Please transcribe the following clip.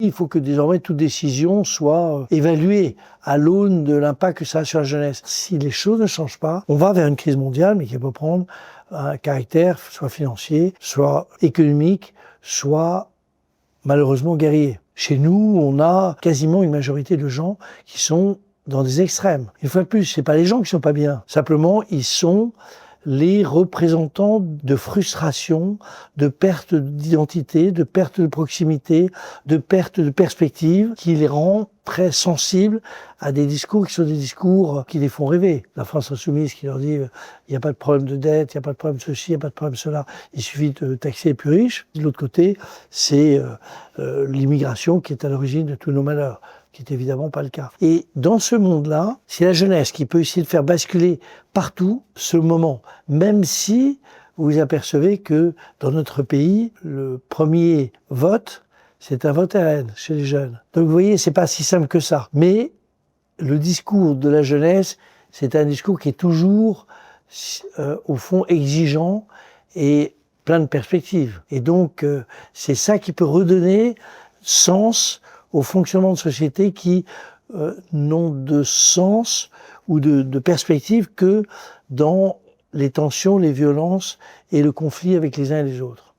Il faut que désormais toute décision soit évaluée à l'aune de l'impact que ça a sur la jeunesse. Si les choses ne changent pas, on va vers une crise mondiale, mais qui peut prendre un caractère soit financier, soit économique, soit malheureusement guerrier. Chez nous, on a quasiment une majorité de gens qui sont dans des extrêmes. Une fois de plus, c'est pas les gens qui sont pas bien. Simplement, ils sont les représentants de frustration, de perte d'identité, de perte de proximité, de perte de perspective, qui les rend très sensibles à des discours qui sont des discours qui les font rêver. La France insoumise qui leur dit il n'y a pas de problème de dette, il n'y a pas de problème de ceci, il n'y a pas de problème de cela, il suffit de taxer les plus riches. De l'autre côté, c'est l'immigration qui est à l'origine de tous nos malheurs, qui n'est évidemment pas le cas. Et dans ce monde-là, c'est la jeunesse qui peut essayer de faire basculer partout ce moment, même si vous vous apercevez que dans notre pays, le premier vote, c'est un vote RN chez les jeunes. Donc vous voyez, c'est pas si simple que ça. Mais le discours de la jeunesse, c'est un discours qui est toujours, au fond, exigeant et plein de perspectives. Et donc, c'est ça qui peut redonner sens au fonctionnement de sociétés qui n'ont de sens ou de perspective que dans les tensions, les violences et le conflit avec les uns et les autres.